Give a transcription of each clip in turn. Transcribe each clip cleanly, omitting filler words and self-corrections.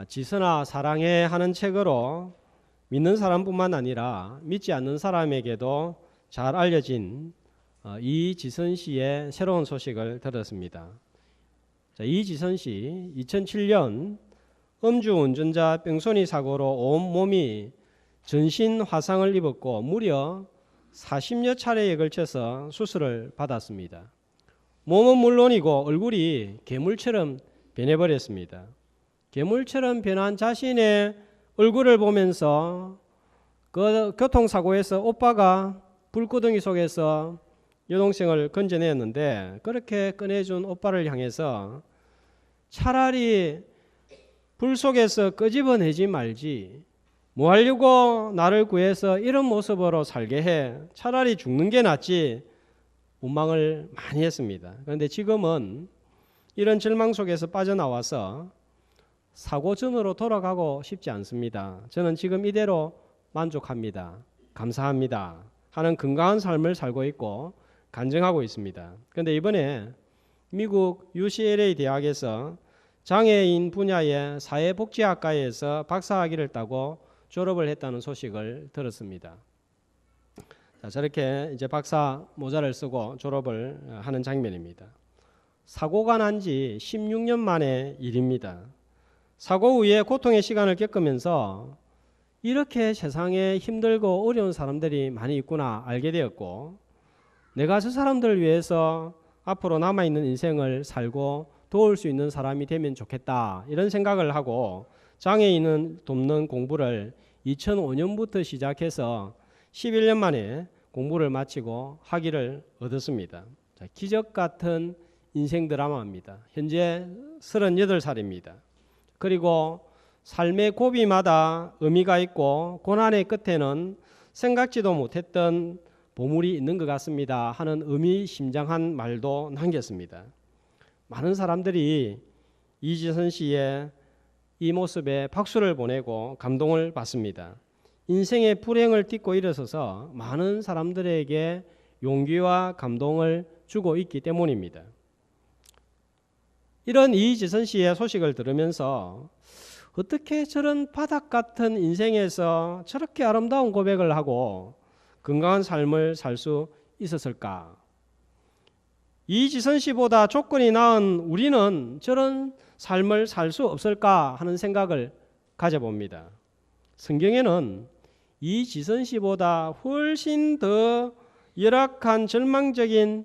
지선아 사랑해 하는 책으로 믿는 사람뿐만 아니라 믿지 않는 사람에게도 잘 알려진 이지선 씨의 새로운 소식을 들었습니다. 이지선 씨 2007년 음주운전자 뺑소니 사고로 온몸이 전신 화상을 입었고 무려 40여 차례에 걸쳐서 수술을 받았습니다. 몸은 물론이고 얼굴이 괴물처럼 변해버렸습니다. 괴물처럼 변한 자신의 얼굴을 보면서 그 교통사고에서 오빠가 불구덩이 속에서 여동생을 건져내었는데 그렇게 꺼내준 오빠를 향해서 차라리 불 속에서 끄집어내지 말지 뭐 하려고 나를 구해서 이런 모습으로 살게 해 차라리 죽는 게 낫지 원망을 많이 했습니다. 그런데 지금은 이런 절망 속에서 빠져나와서 사고 전으로 돌아가고 싶지 않습니다. 저는 지금 이대로 만족합니다. 감사합니다. 하는 건강한 삶을 살고 있고 간증하고 있습니다. 그런데 이번에 미국 UCLA 대학에서 장애인 분야의 사회복지학과에서 박사학위를 따고 졸업을 했다는 소식을 들었습니다. 저렇게 이제 박사 모자를 쓰고 졸업을 하는 장면입니다. 사고가 난 지 16년 만의 일입니다. 사고 후에 고통의 시간을 겪으면서 이렇게 세상에 힘들고 어려운 사람들이 많이 있구나 알게 되었고 내가 저 사람들을 위해서 앞으로 남아있는 인생을 살고 도울 수 있는 사람이 되면 좋겠다 이런 생각을 하고 장애인을 돕는 공부를 2005년부터 시작해서 11년 만에 공부를 마치고 학위를 얻었습니다. 기적 같은 인생 드라마입니다. 현재 38살입니다. 그리고 삶의 고비마다 의미가 있고 고난의 끝에는 생각지도 못했던 보물이 있는 것 같습니다 하는 의미심장한 말도 남겼습니다. 많은 사람들이 이지선 씨의 이 모습에 박수를 보내고 감동을 받습니다. 인생의 불행을 딛고 일어서서 많은 사람들에게 용기와 감동을 주고 있기 때문입니다. 이런 이지선 씨의 소식을 들으면서 어떻게 저런 바닥 같은 인생에서 저렇게 아름다운 고백을 하고 건강한 삶을 살 수 있었을까? 이지선 씨보다 조건이 나은 우리는 저런 삶을 살 수 없을까 하는 생각을 가져봅니다. 성경에는 이지선 씨보다 훨씬 더 열악한 절망적인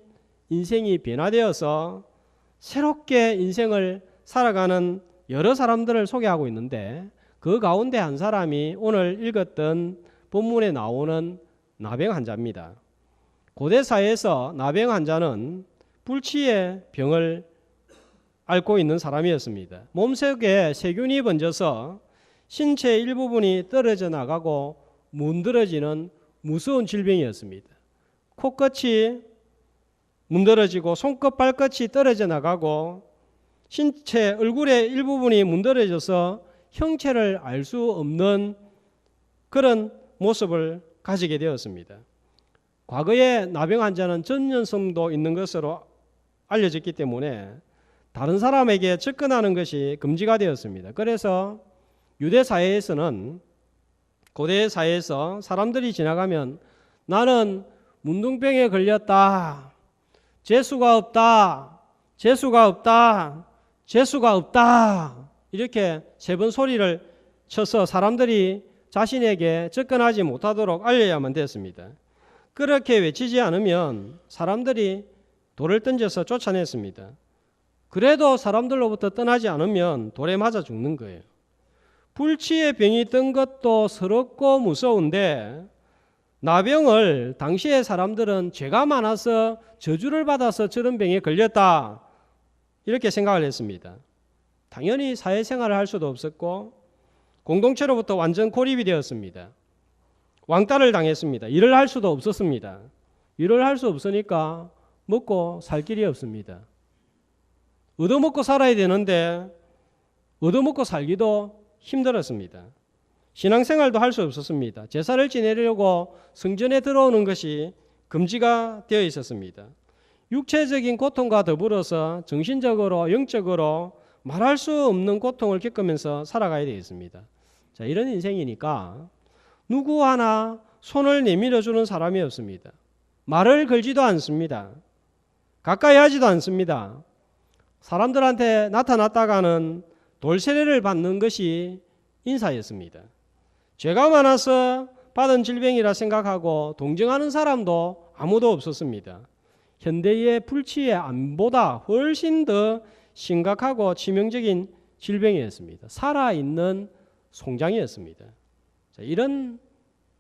인생이 변화되어서 새롭게 인생을 살아가는 여러 사람들을 소개하고 있는데 그 가운데 한 사람이 오늘 읽었던 본문에 나오는 나병 환자입니다. 고대 사회에서 나병 환자는 불치의 병을 앓고 있는 사람이었습니다. 몸속에 세균이 번져서 신체 일부분이 떨어져 나가고 문드러지는 무서운 질병이었습니다. 코끝이 문드러지고 손끝 발끝이 떨어져 나가고 신체 얼굴의 일부분이 문드러져서 형체를 알 수 없는 그런 모습을 가지게 되었습니다. 과거에 나병 환자는 전염성도 있는 것으로 알려졌기 때문에 다른 사람에게 접근하는 것이 금지가 되었습니다. 그래서 유대 사회에서는 고대 사회에서 사람들이 지나가면 나는 문둥병에 걸렸다. 재수가 없다. 재수가 없다. 재수가 없다. 이렇게 세 번 소리를 쳐서 사람들이 자신에게 접근하지 못하도록 알려야만 됐습니다. 그렇게 외치지 않으면 사람들이 돌을 던져서 쫓아냈습니다. 그래도 사람들로부터 떠나지 않으면 돌에 맞아 죽는 거예요. 불치의 병이 뜬 것도 서럽고 무서운데 나병을 당시의 사람들은 죄가 많아서 저주를 받아서 저런 병에 걸렸다 이렇게 생각을 했습니다. 당연히 사회생활을 할 수도 없었고 공동체로부터 완전 고립이 되었습니다. 왕따를 당했습니다. 일을 할 수도 없었습니다. 일을 할 수 없으니까 먹고 살 길이 없습니다. 얻어먹고 살아야 되는데 얻어먹고 살기도 힘들었습니다. 신앙생활도 할 수 없었습니다. 제사를 지내려고 성전에 들어오는 것이 금지가 되어 있었습니다. 육체적인 고통과 더불어서 정신적으로 영적으로 말할 수 없는 고통을 겪으면서 살아가야 되겠습니다. 자, 이런 인생이니까 누구 하나 손을 내밀어 주는 사람이 없습니다. 말을 걸지도 않습니다. 가까이 하지도 않습니다. 사람들한테 나타났다가는 돌세례를 받는 것이 인사였습니다. 죄가 많아서 받은 질병이라 생각하고 동정하는 사람도 아무도 없었습니다. 현대의 불치의 암보다 훨씬 더 심각하고 치명적인 질병이었습니다. 살아있는 송장이었습니다. 자, 이런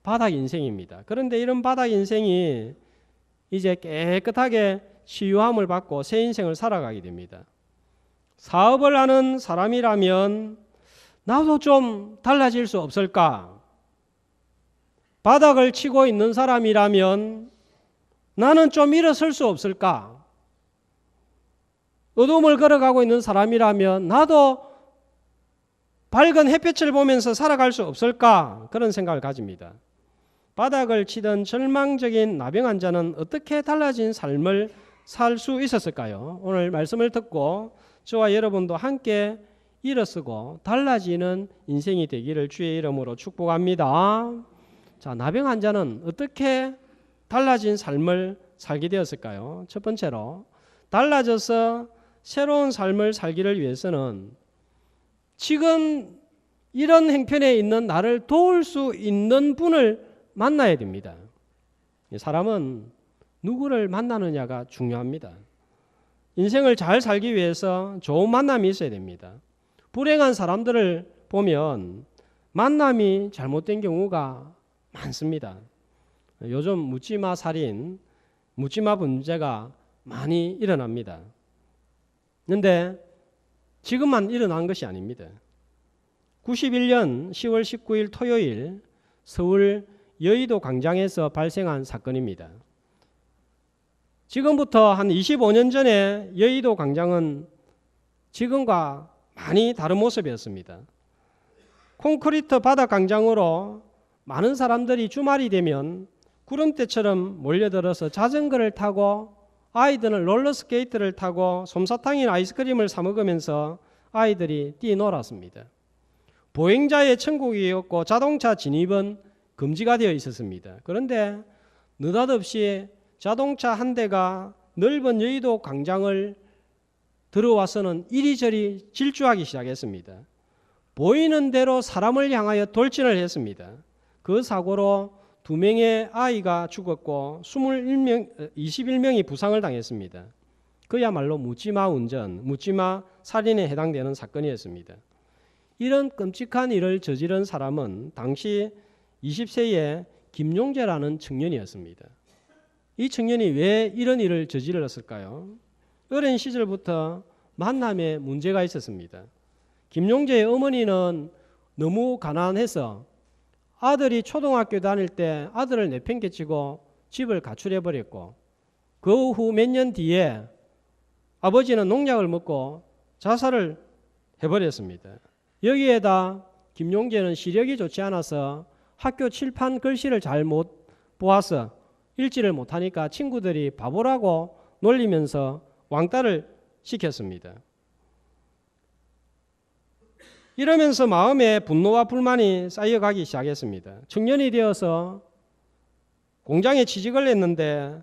바닥 인생입니다. 그런데 이런 바닥 인생이 이제 깨끗하게 치유함을 받고 새 인생을 살아가게 됩니다. 사업을 하는 사람이라면 나도 좀 달라질 수 없을까? 바닥을 치고 있는 사람이라면 나는 좀 일어설 수 없을까? 어둠을 걸어가고 있는 사람이라면 나도 밝은 햇볕을 보면서 살아갈 수 없을까? 그런 생각을 가집니다. 바닥을 치던 절망적인 나병 환자는 어떻게 달라진 삶을 살 수 있었을까요? 오늘 말씀을 듣고 저와 여러분도 함께 일어서고 달라지는 인생이 되기를 주의 이름으로 축복합니다. 자, 나병 환자는 어떻게 달라진 삶을 살게 되었을까요? 첫 번째로 달라져서 새로운 삶을 살기를 위해서는 지금 이런 형편에 있는 나를 도울 수 있는 분을 만나야 됩니다. 사람은 누구를 만나느냐가 중요합니다. 인생을 잘 살기 위해서 좋은 만남이 있어야 됩니다. 불행한 사람들을 보면 만남이 잘못된 경우가 많습니다. 요즘 묻지마 살인, 묻지마 범죄가 많이 일어납니다. 그런데 지금만 일어난 것이 아닙니다. 91년 10월 19일 토요일 서울 여의도 광장에서 발생한 사건입니다. 지금부터 한 25년 전에 여의도 광장은 지금과 많이 다른 모습이었습니다. 콘크리트 바닥 광장으로 많은 사람들이 주말이 되면 구름대처럼 몰려들어서 자전거를 타고 아이들은 롤러스케이트를 타고 솜사탕이나 아이스크림을 사 먹으면서 아이들이 뛰놀았습니다. 보행자의 천국이었고 자동차 진입은 금지가 되어 있었습니다. 그런데 느닷없이 자동차 한 대가 넓은 여의도 광장을 들어와서는 이리저리 질주하기 시작했습니다. 보이는 대로 사람을 향하여 돌진을 했습니다. 그 사고로 2명의 아이가 죽었고 21명이 부상을 당했습니다. 그야말로 묻지마 운전, 묻지마 살인에 해당되는 사건이었습니다. 이런 끔찍한 일을 저지른 사람은 당시 20세의 김용재라는 청년이었습니다. 이 청년이 왜 이런 일을 저질렀을까요? 어린 시절부터 만남에 문제가 있었습니다. 김용재의 어머니는 너무 가난해서 아들이 초등학교 다닐 때 아들을 내팽개치고 집을 가출해버렸고 그 후 몇 년 뒤에 아버지는 농약을 먹고 자살을 해버렸습니다. 여기에다 김용재는 시력이 좋지 않아서 학교 칠판 글씨를 잘 못 보아서 읽지를 못하니까 친구들이 바보라고 놀리면서 왕따를 시켰습니다. 이러면서 마음에 분노와 불만이 쌓여가기 시작했습니다. 청년이 되어서 공장에 취직을 했는데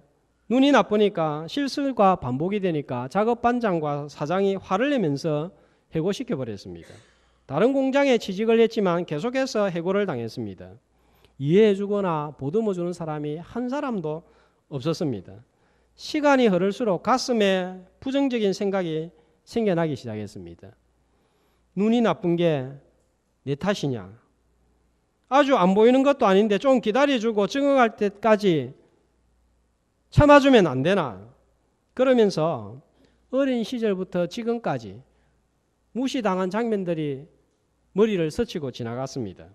눈이 나쁘니까 실수가 반복이 되니까 작업반장과 사장이 화를 내면서 해고시켜버렸습니다. 다른 공장에 취직을 했지만 계속해서 해고를 당했습니다. 이해해주거나 보듬어주는 사람이 한 사람도 없었습니다. 시간이 흐를수록 가슴에 부정적인 생각이 생겨나기 시작했습니다. 눈이 나쁜 게 내 탓이냐? 아주 안 보이는 것도 아닌데 좀 기다려주고 적응할 때까지 참아주면 안 되나? 그러면서 어린 시절부터 지금까지 무시당한 장면들이 머리를 스치고 지나갔습니다.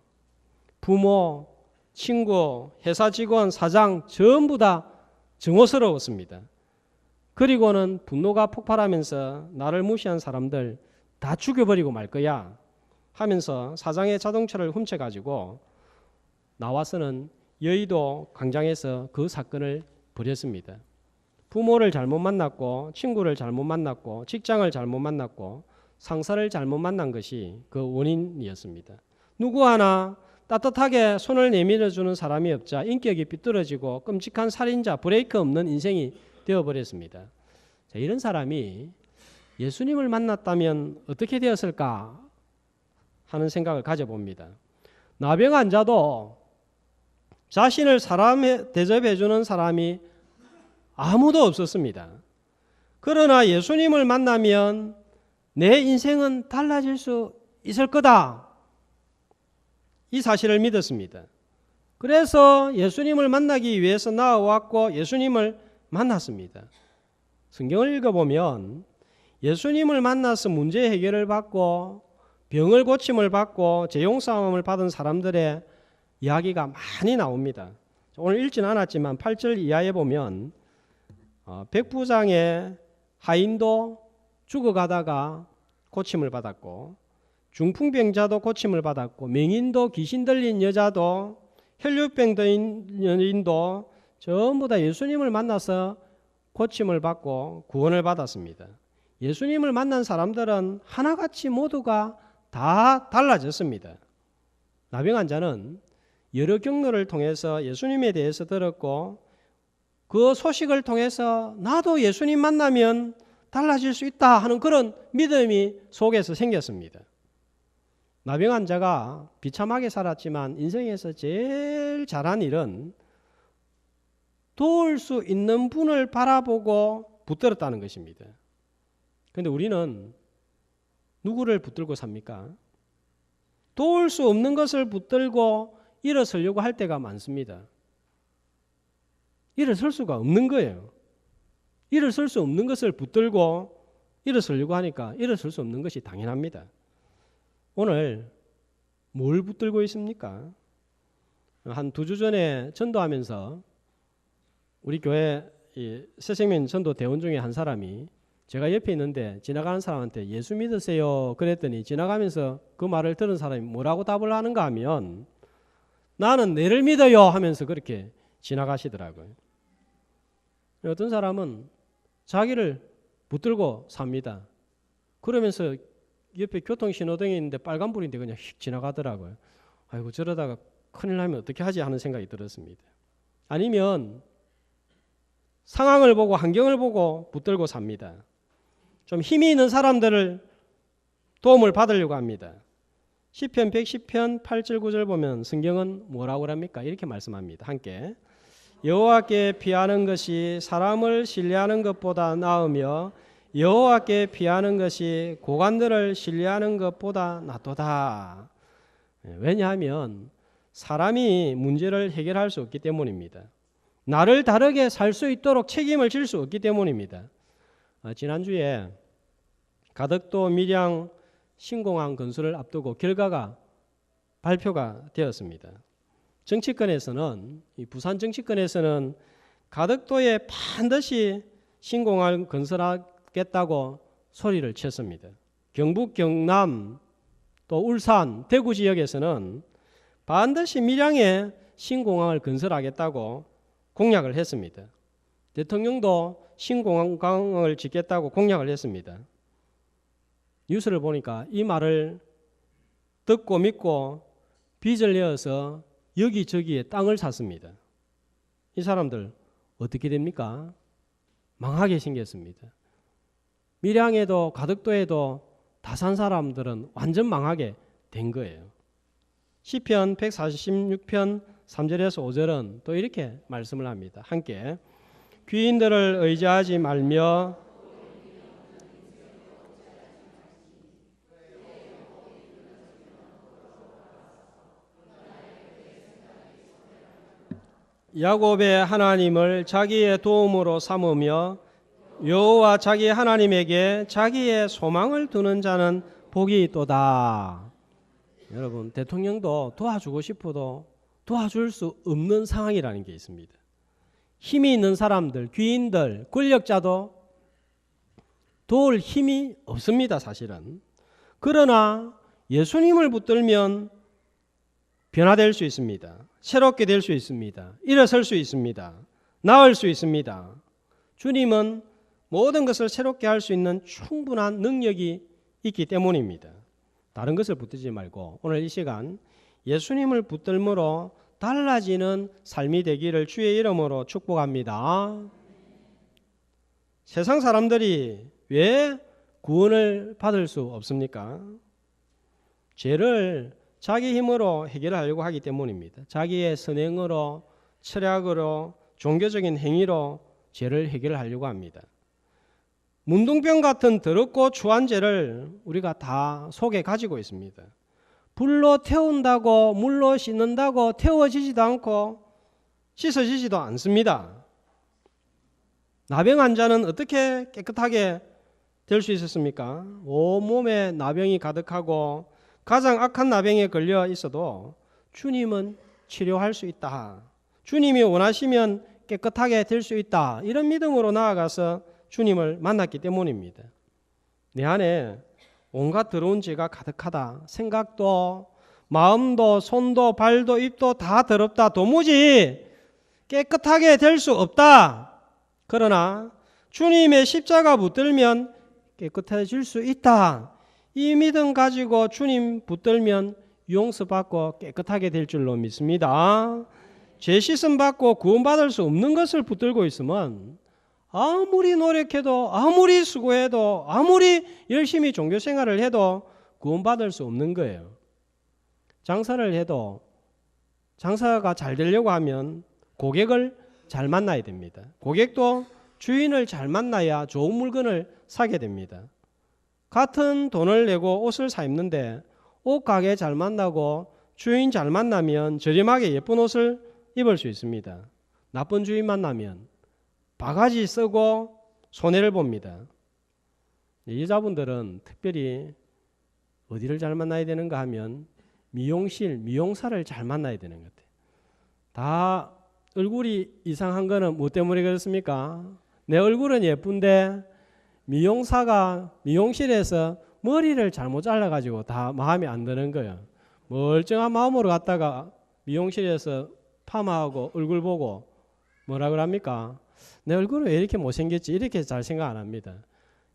부모, 친구, 회사 직원, 사장 전부 다 증오스러웠습니다. 그리고는 분노가 폭발하면서 나를 무시한 사람들 다 죽여버리고 말 거야 하면서 사장의 자동차를 훔쳐가지고 나와서는 여의도 광장에서 그 사건을 벌였습니다. 부모를 잘못 만났고 친구를 잘못 만났고 직장을 잘못 만났고 상사를 잘못 만난 것이 그 원인이었습니다. 누구 하나 따뜻하게 손을 내밀어주는 사람이 없자 인격이 삐뚤어지고 끔찍한 살인자, 브레이크 없는 인생이 되어버렸습니다. 자, 이런 사람이 예수님을 만났다면 어떻게 되었을까 하는 생각을 가져봅니다. 나병 환자도 자신을 사람에 대접해주는 사람이 아무도 없었습니다. 그러나 예수님을 만나면 내 인생은 달라질 수 있을 거다. 이 사실을 믿었습니다. 그래서 예수님을 만나기 위해서 나아왔고 예수님을 만났습니다. 성경을 읽어보면 예수님을 만나서 문제 해결을 받고 병을 고침을 받고 죄용싸움을 받은 사람들의 이야기가 많이 나옵니다. 오늘 읽지는 않았지만 8절 이하에 보면 백부장의 하인도 죽어가다가 고침을 받았고 중풍병자도 고침을 받았고 맹인도 귀신 들린 여자도 혈류병 들린 여인도 전부 다 예수님을 만나서 고침을 받고 구원을 받았습니다. 예수님을 만난 사람들은 하나같이 모두가 다 달라졌습니다. 나병 환자는 여러 경로를 통해서 예수님에 대해서 들었고 그 소식을 통해서 나도 예수님 만나면 달라질 수 있다 하는 그런 믿음이 속에서 생겼습니다. 나병 환자가 비참하게 살았지만 인생에서 제일 잘한 일은 도울 수 있는 분을 바라보고 붙들었다는 것입니다. 그런데 우리는 누구를 붙들고 삽니까? 도울 수 없는 것을 붙들고 일어서려고 할 때가 많습니다. 일어설 수가 없는 거예요. 일어설 수 없는 것을 붙들고 일어서려고 하니까 일어설 수 없는 것이 당연합니다. 오늘 뭘 붙들고 있습니까? 한 2주 전에 전도하면서 우리 교회 새생명 전도 대원 중에 한 사람이 제가 옆에 있는데 지나가는 사람한테 예수 믿으세요 그랬더니 지나가면서 그 말을 들은 사람이 뭐라고 답을 하는가 하면 나는 내를 믿어요 하면서 그렇게 지나가시더라고요. 어떤 사람은 자기를 붙들고 삽니다. 그러면서 옆에 교통신호등이 있는데 빨간불인데 그냥 휙 지나가더라고요. 아이고 저러다가 큰일 나면 어떻게 하지 하는 생각이 들었습니다. 아니면 상황을 보고 환경을 보고 붙들고 삽니다. 좀 힘이 있는 사람들을 도움을 받으려고 합니다. 시편 110편 8절 9절 보면 성경은 뭐라고 합니까? 이렇게 말씀합니다. 함께 여호와께 피하는 것이 사람을 신뢰하는 것보다 나으며 여호와께 피하는 것이 고관들을 신뢰하는 것보다 낫도다. 왜냐하면 사람이 문제를 해결할 수 없기 때문입니다. 나를 다르게 살 수 있도록 책임을 질 수 없기 때문입니다. 지난주에 가덕도 밀양 신공항 건설을 앞두고 결과가 발표가 되었습니다. 정치권에서는 이 부산 정치권에서는 가덕도에 반드시 신공항을 건설하겠다고 소리를 쳤습니다. 경북, 경남, 또 울산, 대구 지역에서는 반드시 밀양에 신공항을 건설하겠다고 공약을 했습니다. 대통령도 신공항을 짓겠다고 공약을 했습니다. 뉴스를 보니까 이 말을 듣고 믿고 빚을 내어서 여기저기에 땅을 샀습니다. 이 사람들 어떻게 됩니까? 망하게 생겼습니다. 밀양에도 가덕도에도 다 산 사람들은 완전 망하게 된 거예요. 시편 146편 3절에서 5절은 또 이렇게 말씀을 합니다. 함께 귀인들을 의지하지 말며 야곱의 하나님을 자기의 도움으로 삼으며 여호와 자기 하나님에게 자기의 소망을 두는 자는 복이 있도다. 여러분, 대통령도 도와주고 싶어도 도와줄 수 없는 상황이라는 게 있습니다. 힘이 있는 사람들, 귀인들, 권력자도 도울 힘이 없습니다, 사실은. 그러나 예수님을 붙들면 변화될 수 있습니다. 새롭게 될 수 있습니다. 일어설 수 있습니다. 나을 수 있습니다. 주님은 모든 것을 새롭게 할 수 있는 충분한 능력이 있기 때문입니다. 다른 것을 붙들지 말고 오늘 이 시간 예수님을 붙들므로 달라지는 삶이 되기를 주의 이름으로 축복합니다. 세상 사람들이 왜 구원을 받을 수 없습니까? 죄를 자기 힘으로 해결하려고 하기 때문입니다. 자기의 선행으로, 철학으로, 종교적인 행위로 죄를 해결하려고 합니다. 문둥병 같은 더럽고 추한 죄를 우리가 다 속에 가지고 있습니다. 불로 태운다고, 물로 씻는다고 태워지지도 않고 씻어지지도 않습니다. 나병 환자는 어떻게 깨끗하게 될 수 있었습니까? 온몸에 나병이 가득하고 가장 악한 나병에 걸려 있어도 주님은 치료할 수 있다. 주님이 원하시면 깨끗하게 될 수 있다. 이런 믿음으로 나아가서 주님을 만났기 때문입니다. 내 안에 온갖 더러운 죄가 가득하다. 생각도, 마음도, 손도, 발도, 입도 다 더럽다. 도무지 깨끗하게 될 수 없다. 그러나 주님의 십자가 붙들면 깨끗해질 수 있다. 이 믿음 가지고 주님 붙들면 용서받고 깨끗하게 될 줄로 믿습니다. 죄 씻음 받고 구원받을 수 없는 것을 붙들고 있으면 아무리 노력해도, 아무리 수고해도, 아무리 열심히 종교 생활을 해도 구원받을 수 없는 거예요. 장사를 해도 장사가 잘 되려고 하면 고객을 잘 만나야 됩니다. 고객도 주인을 잘 만나야 좋은 물건을 사게 됩니다. 같은 돈을 내고 옷을 사 입는데 옷 가게 잘 만나고 주인 잘 만나면 저렴하게 예쁜 옷을 입을 수 있습니다. 나쁜 주인 만나면 바가지 쓰고 손해를 봅니다. 여자분들은 특별히 어디를 잘 만나야 되는가 하면 미용실, 미용사를 잘 만나야 되는 것 같아요. 다 얼굴이 이상한 거는 뭐 때문에 그렇습니까? 내 얼굴은 예쁜데 미용사가 미용실에서 머리를 잘못 잘라가지고 다 마음에 안 드는 거예요. 멀쩡한 마음으로 갔다가 미용실에서 파마하고 얼굴 보고 뭐라 그럽니까? 내 얼굴은 왜 이렇게 못생겼지? 이렇게 잘 생각 안 합니다.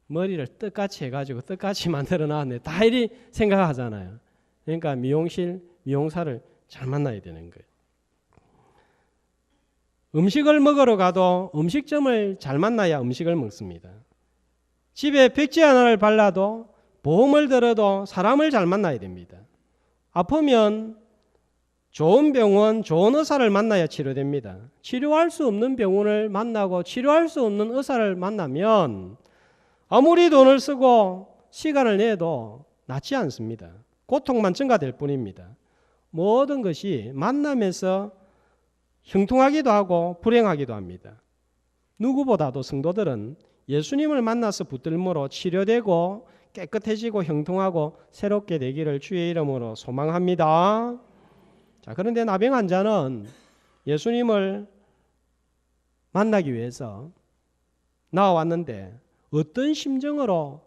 머리를 뜻같이 해가지고 뜻같이 만들어 놨네. 다 이리 생각하잖아요. 그러니까 미용실, 미용사를 잘 만나야 되는 거예요. 음식을 먹으러 가도 음식점을 잘 만나야 음식을 먹습니다. 집에 백지 하나를 발라도 보험을 들어도 사람을 잘 만나야 됩니다. 아프면 좋은 병원, 좋은 의사를 만나야 치료됩니다. 치료할 수 없는 병원을 만나고 치료할 수 없는 의사를 만나면 아무리 돈을 쓰고 시간을 내도 낫지 않습니다. 고통만 증가될 뿐입니다. 모든 것이 만남에서 형통하기도 하고 불행하기도 합니다. 누구보다도 성도들은 예수님을 만나서 붙들므로 치료되고 깨끗해지고 형통하고 새롭게 되기를 주의 이름으로 소망합니다. 자, 그런데 나병 환자는 예수님을 만나기 위해서 나왔는데 어떤 심정으로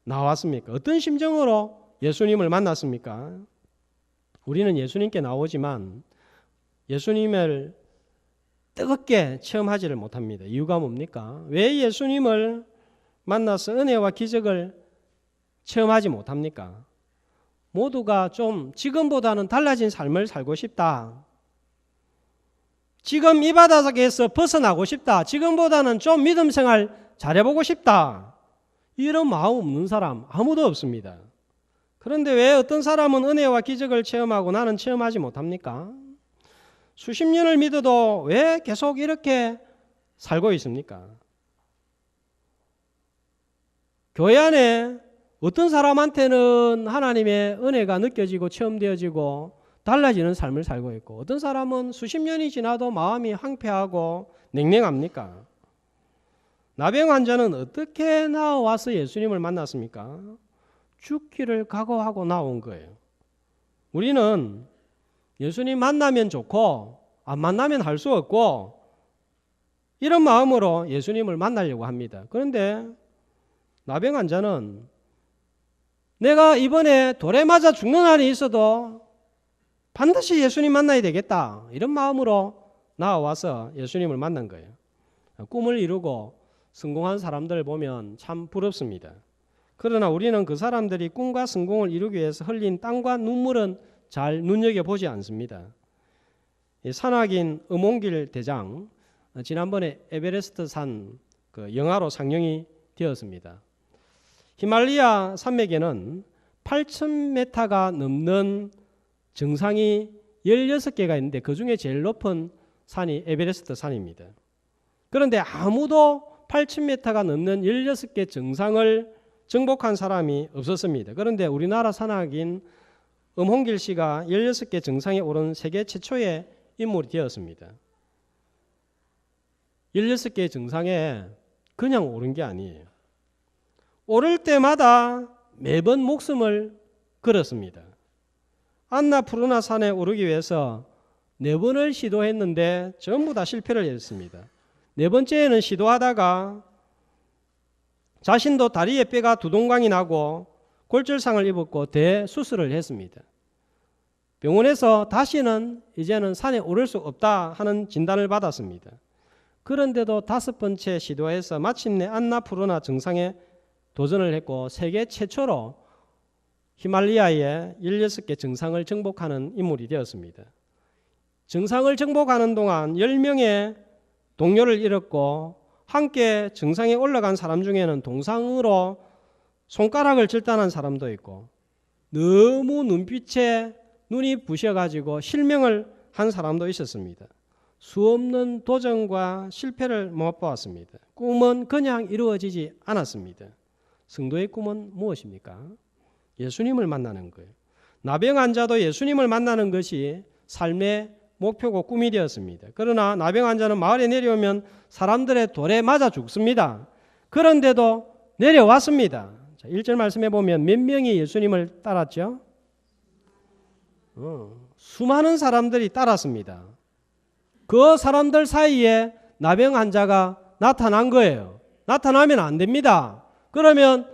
나왔습니까? 어떤 심정으로 예수님을 만났습니까? 우리는 예수님께 나오지만 예수님을 뜨겁게 체험하지를 못합니다. 이유가 뭡니까? 왜 예수님을 만나서 은혜와 기적을 체험하지 못합니까? 모두가 좀 지금보다는 달라진 삶을 살고 싶다. 지금 이 바닥에서 벗어나고 싶다. 지금보다는 좀 믿음 생활 잘해보고 싶다. 이런 마음 없는 사람 아무도 없습니다. 그런데 왜 어떤 사람은 은혜와 기적을 체험하고 나는 체험하지 못합니까? 수십 년을 믿어도 왜 계속 이렇게 살고 있습니까? 교회 안에 어떤 사람한테는 하나님의 은혜가 느껴지고 체험되어지고 달라지는 삶을 살고 있고 어떤 사람은 수십 년이 지나도 마음이 황폐하고 냉랭합니까? 나병 환자는 어떻게 나와서 예수님을 만났습니까? 죽기를 각오하고 나온 거예요. 우리는 예수님 만나면 좋고 안 만나면 할 수 없고 이런 마음으로 예수님을 만나려고 합니다. 그런데 나병 환자는 내가 이번에 돌에 맞아 죽는 날이 있어도 반드시 예수님 만나야 되겠다. 이런 마음으로 나와서 예수님을 만난 거예요. 꿈을 이루고 성공한 사람들 보면 참 부럽습니다. 그러나 우리는 그 사람들이 꿈과 성공을 이루기 위해서 흘린 땀과 눈물은 잘 눈여겨보지 않습니다. 산악인 음홍길 대장, 지난번에 에베레스트 산 그 영화로 상영이 되었습니다. 히말라야 산맥에는 8,000m가 넘는 정상이 16개가 있는데 그 중에 제일 높은 산이 에베레스트 산입니다. 그런데 아무도 8,000m가 넘는 16개 정상을 정복한 사람이 없었습니다. 그런데 우리나라 산악인 음홍길 씨가 16개 정상에 오른 세계 최초의 인물이 되었습니다. 16개 정상에 그냥 오른 게 아니에요. 오를 때마다 매번 목숨을 걸었습니다. 안나푸르나 산에 오르기 위해서 4번을 시도했는데 전부 다 실패를 했습니다. 4번째에는 시도하다가 자신도 다리에 뼈가 두동강이 나고 골절상을 입었고 대수술을 했습니다. 병원에서 다시는 이제는 산에 오를 수 없다 하는 진단을 받았습니다. 그런데도 5번째 시도해서 마침내 안나푸르나 정상에 도전을 했고 세계 최초로 히말라야의 16개 정상을 정복하는 인물이 되었습니다. 정상을 정복하는 동안 10명의 동료를 잃었고 함께 정상에 올라간 사람 중에는 동상으로 손가락을 절단한 사람도 있고 너무 눈빛에 눈이 부셔가지고 실명을 한 사람도 있었습니다. 수없는 도전과 실패를 맛보았습니다. 꿈은 그냥 이루어지지 않았습니다. 성도의 꿈은 무엇입니까? 예수님을 만나는 거예요. 나병 환자도 예수님을 만나는 것이 삶의 목표고 꿈이 되었습니다. 그러나 나병 환자는 마을에 내려오면 사람들의 돌에 맞아 죽습니다. 그런데도 내려왔습니다. 자, 1절 말씀해 보면 몇 명이 예수님을 따랐죠? 수많은 사람들이 따랐습니다. 그 사람들 사이에 나병 환자가 나타난 거예요. 나타나면 안 됩니다. 그러면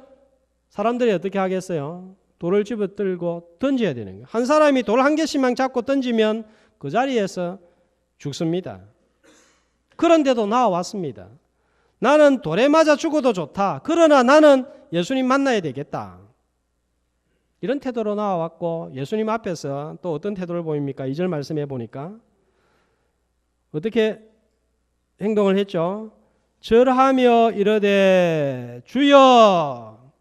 사람들이 어떻게 하겠어요? 돌을 집어들고 던져야 되는 거예요. 한 사람이 돌 한 개씩만 잡고 던지면 그 자리에서 죽습니다. 그런데도 나와왔습니다. 나는 돌에 맞아 죽어도 좋다. 그러나 나는 예수님 만나야 되겠다. 이런 태도로 나와왔고 예수님 앞에서 또 어떤 태도를 보입니까? 2절 말씀해 보니까 어떻게 행동을 했죠? 절하며 이르되 주여.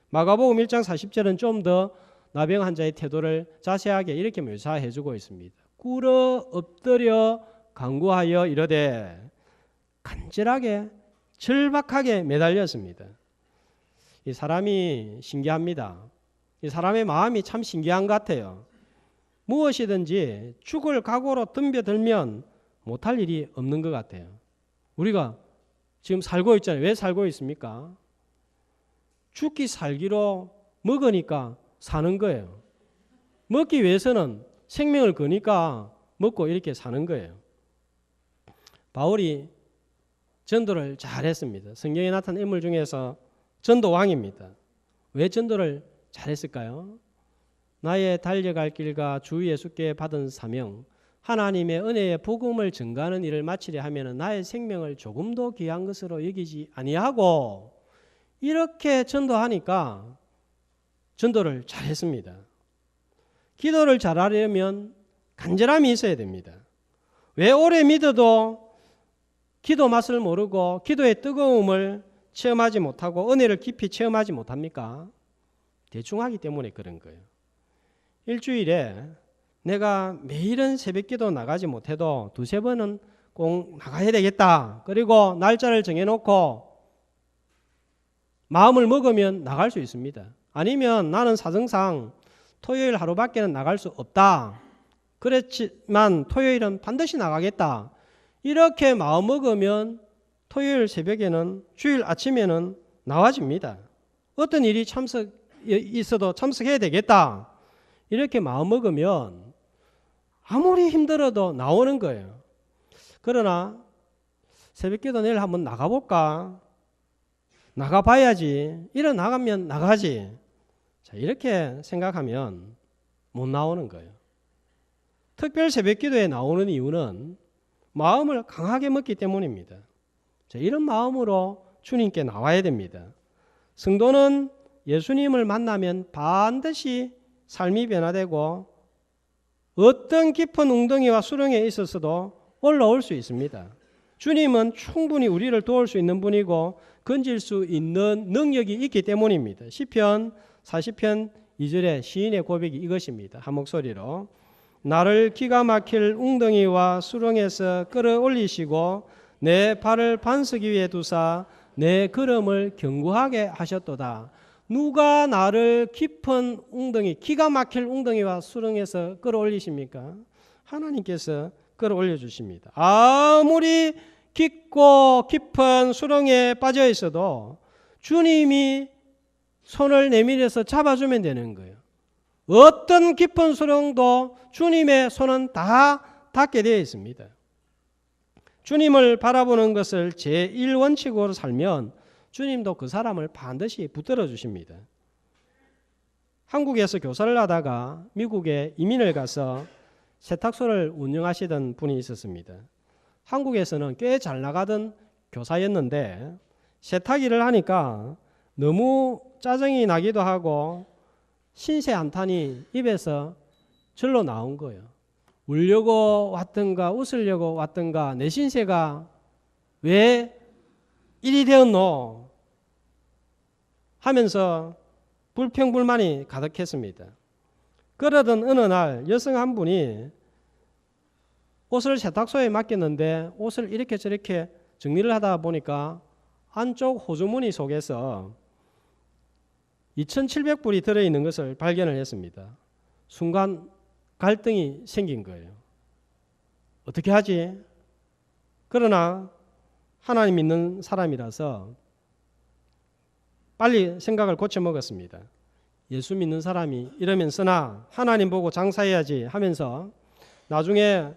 마가복음 1장 40절은 좀 더 나병 환자의 태도를 자세하게 이렇게 묘사해 주고 있습니다. 꿇어 엎드려 간구하여 이르되 간절하게 절박하게 매달렸습니다. 이 사람이 신기합니다. 이 사람의 마음이 참 신기한 것 같아요. 무엇이든지 죽을 각오로 덤벼들면 못할 일이 없는 것 같아요. 우리가 지금 살고 있잖아요. 왜 살고 있습니까? 죽기 살기로 먹으니까 사는 거예요. 먹기 위해서는 생명을 거니까 먹고 이렇게 사는 거예요. 바울이 전도를 잘했습니다. 성경에 나타난 인물 중에서 전도왕입니다. 왜 전도를 잘했을까요? 나의 달려갈 길과 주 예수께 받은 사명, 하나님의 은혜의 복음을 전가하는 일을 마치려 하면 나의 생명을 조금도 귀한 것으로 여기지 아니하고 이렇게 전도하니까 전도를 잘했습니다. 기도를 잘하려면 간절함이 있어야 됩니다. 왜 오래 믿어도 기도 맛을 모르고 기도의 뜨거움을 체험하지 못하고 은혜를 깊이 체험하지 못합니까? 대충 하기 때문에 그런 거예요. 일주일에 내가 매일은 새벽기도 나가지 못해도 2-3번은 꼭 나가야 되겠다. 그리고 날짜를 정해놓고 마음을 먹으면 나갈 수 있습니다. 아니면 나는 사정상 토요일 하루밖에는 나갈 수 없다. 그렇지만 토요일은 반드시 나가겠다. 이렇게 마음 먹으면 토요일 새벽에는 주일 아침에는 나와집니다. 어떤 일이 있어도 참석해야 되겠다. 이렇게 마음 먹으면 아무리 힘들어도 나오는 거예요. 그러나 새벽기도 내일 한번 나가볼까? 나가봐야지. 이래 나가면 나가지. 자, 이렇게 생각하면 못 나오는 거예요. 특별 새벽기도에 나오는 이유는 마음을 강하게 먹기 때문입니다. 자, 이런 마음으로 주님께 나와야 됩니다. 성도는 예수님을 만나면 반드시 삶이 변화되고 어떤 깊은 웅덩이와 수렁에 있어서도 올라올 수 있습니다. 주님은 충분히 우리를 도울 수 있는 분이고 건질 수 있는 능력이 있기 때문입니다. 시편 40편 2절의 시인의 고백이 이것입니다. 한 목소리로 나를 기가 막힐 웅덩이와 수렁에서 끌어올리시고 내 발을 반석 위에 두사 내 걸음을 견고하게 하셨도다. 누가 나를 깊은 웅덩이, 기가 막힐 웅덩이와 수렁에서 끌어올리십니까? 하나님께서 끌어올려 주십니다. 아무리 깊고 깊은 수렁에 빠져 있어도 주님이 손을 내밀어서 잡아주면 되는 거예요. 어떤 깊은 수렁도 주님의 손은 다 닿게 되어 있습니다. 주님을 바라보는 것을 제1원칙으로 살면 주님도 그 사람을 반드시 붙들어 주십니다. 한국에서 교사를 하다가 미국에 이민을 가서 세탁소를 운영하시던 분이 있었습니다. 한국에서는 꽤 잘 나가던 교사였는데 세탁 일을 하니까 너무 짜증이 나기도 하고 신세 한탄이 입에서 절로 나온 거예요. 울려고 왔던가 웃으려고 왔던가 내 신세가 왜 이리 되었노 하면서 불평불만이 가득했습니다. 그러던 어느 날 여성 한 분이 옷을 세탁소에 맡겼는데 옷을 이렇게 저렇게 정리를 하다 보니까 안쪽 호주머니 속에서 2,700불이 들어있는 것을 발견을 했습니다. 순간 갈등이 생긴 거예요. 어떻게 하지? 그러나 하나님 믿는 사람이라서 빨리 생각을 고쳐먹었습니다. 예수 믿는 사람이 이러면 쓰나 하나님 보고 장사해야지 하면서 나중에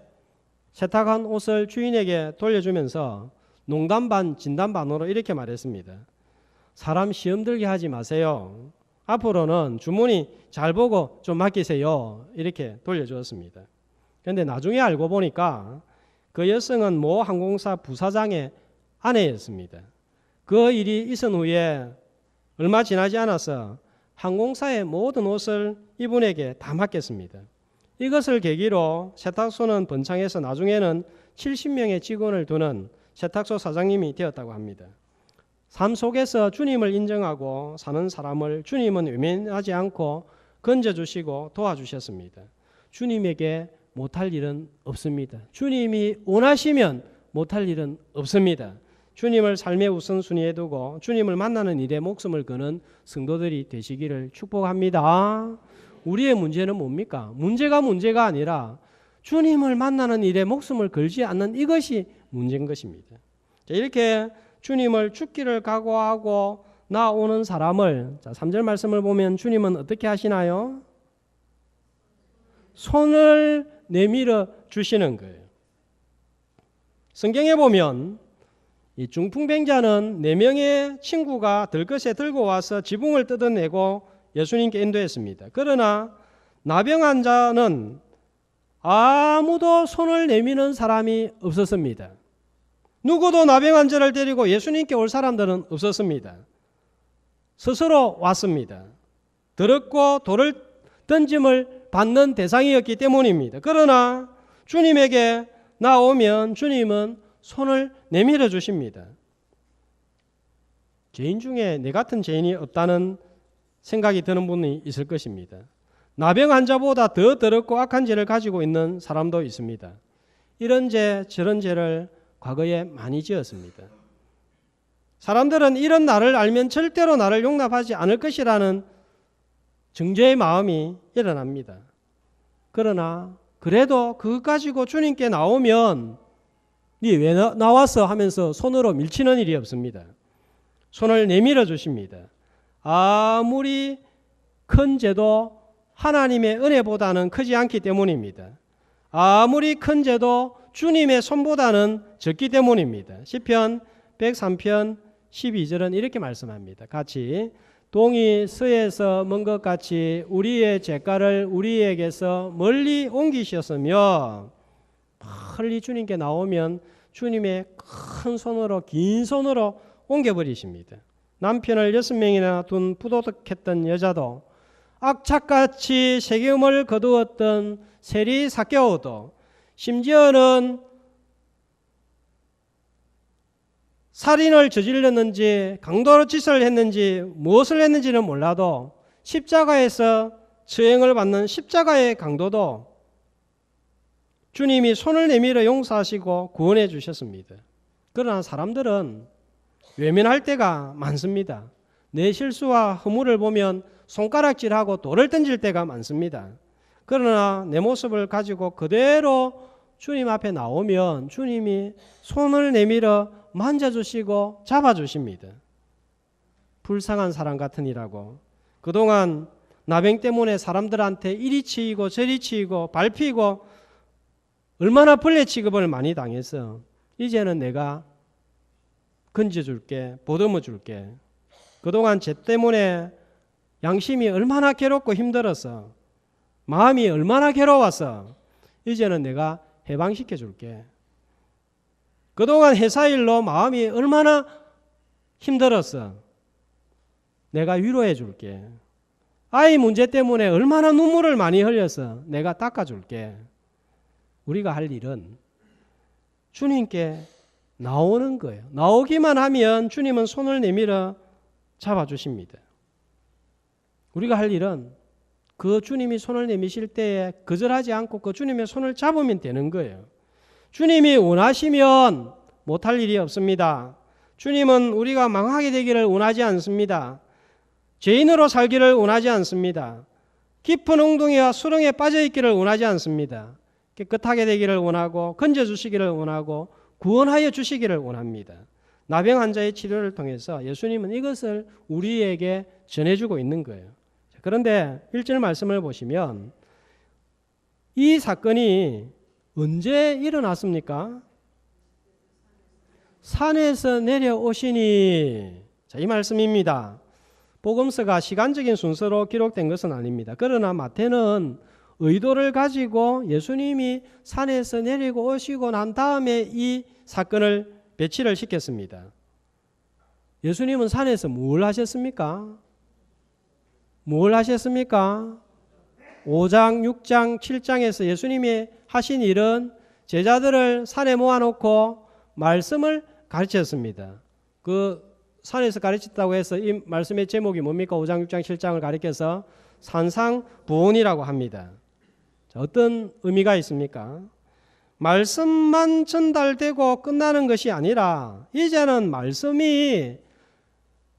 세탁한 옷을 주인에게 돌려주면서 농담 반 진담 반으로 이렇게 말했습니다. 사람 시험 들게 하지 마세요. 앞으로는 주머니 잘 보고 좀 맡기세요. 이렇게 돌려주었습니다. 그런데 나중에 알고 보니까 그 여성은 모 항공사 부사장의 아내였습니다. 그 일이 있은 후에 얼마 지나지 않아서 항공사의 모든 옷을 이분에게 다 맡겼습니다. 이것을 계기로 세탁소는 번창해서 나중에는 70명의 직원을 두는 세탁소 사장님이 되었다고 합니다. 삶 속에서 주님을 인정하고 사는 사람을 주님은 외면하지 않고 건져주시고 도와주셨습니다. 주님에게 못할 일은 없습니다. 주님이 원하시면 못할 일은 없습니다. 주님을 삶의 우선순위에 두고 주님을 만나는 일에 목숨을 거는 성도들이 되시기를 축복합니다. 우리의 문제는 뭡니까? 문제가 아니라 주님을 만나는 일에 목숨을 걸지 않는 이것이 문제인 것입니다. 이렇게 주님을 죽기를 각오하고 나오는 사람을 3절 말씀을 보면 주님은 어떻게 하시나요? 손을 내밀어 주시는 거예요. 성경에 보면 이 중풍병자는 4명의 친구가 들것에 들고 와서 지붕을 뜯어내고 예수님께 인도했습니다. 그러나 나병 환자는 아무도 손을 내미는 사람이 없었습니다. 누구도 나병 환자를 데리고 예수님께 올 사람들은 없었습니다. 스스로 왔습니다. 더럽고 돌을 던짐을 받는 대상이었기 때문입니다. 그러나 주님에게 나오면 주님은 손을 내밀어 주십니다. 죄인 중에 내 같은 죄인이 없다는 생각이 드는 분이 있을 것입니다. 나병 환자보다 더 더럽고 악한 죄를 가지고 있는 사람도 있습니다. 이런 죄 저런 죄를 과거에 많이 지었습니다. 사람들은 이런 나를 알면 절대로 나를 용납하지 않을 것이라는 정죄의 마음이 일어납니다. 그러나 그래도 그것 가지고 주님께 나오면 니 왜 나왔어 하면서 손으로 밀치는 일이 없습니다. 손을 내밀어 주십니다. 아무리 큰 죄도 하나님의 은혜보다는 크지 않기 때문입니다. 아무리 큰 죄도 주님의 손보다는 적기 때문입니다. 시편 103편 12절은 이렇게 말씀합니다. 같이 동이 서에서 먼 것 같이 우리의 죄가를 우리에게서 멀리 옮기셨으며 멀리 주님께 나오면 주님의 큰 손으로 긴 손으로 옮겨버리십니다. 남편을 6명이나 둔 부도덕했던 여자도, 악착같이 세금을 거두었던 세리 삭개오도, 심지어는 살인을 저질렀는지 강도짓을 했는지 무엇을 했는지는 몰라도 십자가에서 처형을 받는 십자가의 강도도 주님이 손을 내밀어 용서하시고 구원해 주셨습니다. 그러나 사람들은 외면할 때가 많습니다. 내 실수와 허물을 보면 손가락질하고 돌을 던질 때가 많습니다. 그러나 내 모습을 가지고 그대로 주님 앞에 나오면 주님이 손을 내밀어 만져주시고 잡아주십니다. 불쌍한 사람 같으니라고 그동안 나병 때문에 사람들한테 이리 치이고 저리 치이고 밟히고 얼마나 벌레 취급을 많이 당해서 이제는 내가 건져줄게, 보듬어줄게. 그동안 죄 때문에 양심이 얼마나 괴롭고 힘들어서 마음이 얼마나 괴로워서 이제는 내가 해방시켜줄게. 그동안 회사일로 마음이 얼마나 힘들었어. 내가 위로해줄게. 아이 문제 때문에 얼마나 눈물을 많이 흘려서 내가 닦아줄게. 우리가 할 일은 주님께 나오는 거예요. 나오기만 하면 주님은 손을 내밀어 잡아주십니다. 우리가 할 일은 그 주님이 손을 내미실 때에 거절하지 않고 그 주님의 손을 잡으면 되는 거예요. 주님이 원하시면 못할 일이 없습니다. 주님은 우리가 망하게 되기를 원하지 않습니다. 죄인으로 살기를 원하지 않습니다. 깊은 웅덩이와 수렁에 빠져 있기를 원하지 않습니다. 깨끗하게 되기를 원하고 건져주시기를 원하고 구원하여 주시기를 원합니다. 나병 환자의 치료를 통해서 예수님은 이것을 우리에게 전해주고 있는 거예요. 그런데 1절 말씀을 보시면 이 사건이 언제 일어났습니까? 산에서 내려오시니. 자, 이 말씀입니다. 복음서가 시간적인 순서로 기록된 것은 아닙니다. 그러나 마태는 의도를 가지고 예수님이 산에서 내리고 오시고 난 다음에 이 사건을 배치를 시켰습니다. 예수님은 산에서 뭘 하셨습니까? 뭘 하셨습니까? 5장, 6장, 7장에서 예수님이 하신 일은 제자들을 산에 모아놓고 말씀을 가르쳤습니다. 그 산에서 가르쳤다고 해서 이 말씀의 제목이 뭡니까? 5장, 6장, 7장을 가리켜서 산상부원이라고 합니다. 자, 어떤 의미가 있습니까? 말씀만 전달되고 끝나는 것이 아니라 이제는 말씀이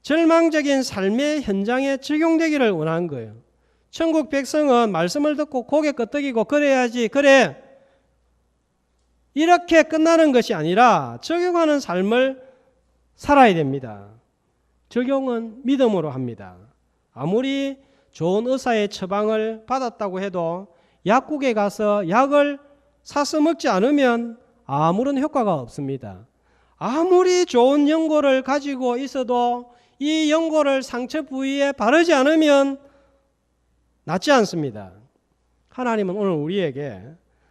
절망적인 삶의 현장에 적용되기를 원한 거예요. 천국 백성은 말씀을 듣고 고개 끄덕이고 그래야지, 그래, 이렇게 끝나는 것이 아니라 적용하는 삶을 살아야 됩니다. 적용은 믿음으로 합니다. 아무리 좋은 의사의 처방을 받았다고 해도 약국에 가서 약을 사서 먹지 않으면 아무런 효과가 없습니다. 아무리 좋은 연고를 가지고 있어도 이 연고를 상처 부위에 바르지 않으면 낫지 않습니다. 하나님은 오늘 우리에게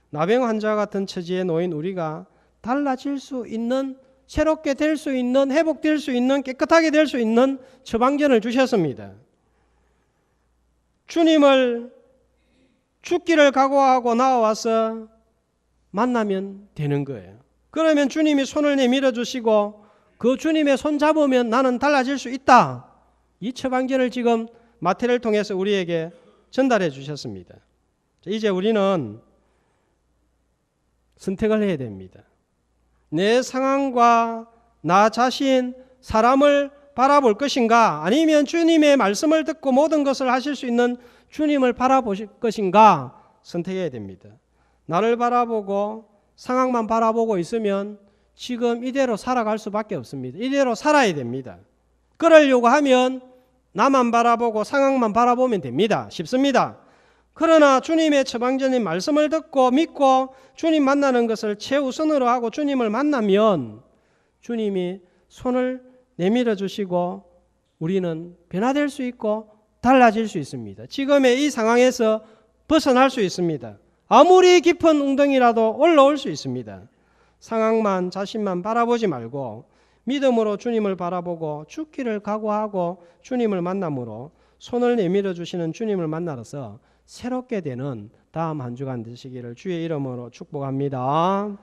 나병 환자 같은 처지에 놓인 우리가 달라질 수 있는, 새롭게 될 수 있는, 회복될 수 있는, 깨끗하게 될 수 있는 처방전을 주셨습니다. 주님을 죽기를 각오하고 나와서 만나면 되는 거예요. 그러면 주님이 손을 내밀어 주시고 그 주님의 손 잡으면 나는 달라질 수 있다. 이 처방전을 지금 마태를 통해서 우리에게 전달해 주셨습니다. 이제 우리는 선택을 해야 됩니다. 내 상황과 나 자신, 사람을 바라볼 것인가, 아니면 주님의 말씀을 듣고 모든 것을 하실 수 있는 주님을 바라보실 것인가 선택해야 됩니다. 나를 바라보고 상황만 바라보고 있으면 지금 이대로 살아갈 수밖에 없습니다. 이대로 살아야 됩니다. 그러려고 하면 나만 바라보고 상황만 바라보면 됩니다. 쉽습니다. 그러나 주님의 처방전인 말씀을 듣고 믿고 주님 만나는 것을 최우선으로 하고 주님을 만나면 주님이 손을 내밀어 주시고 우리는 변화될 수 있고 달라질 수 있습니다. 지금의 이 상황에서 벗어날 수 있습니다. 아무리 깊은 웅덩이라도 올라올 수 있습니다. 상황만 자신만 바라보지 말고 믿음으로 주님을 바라보고 죽기를 각오하고 주님을 만남으로 손을 내밀어 주시는 주님을 만나서 새롭게 되는 다음 한 주간 되시기를 주의 이름으로 축복합니다.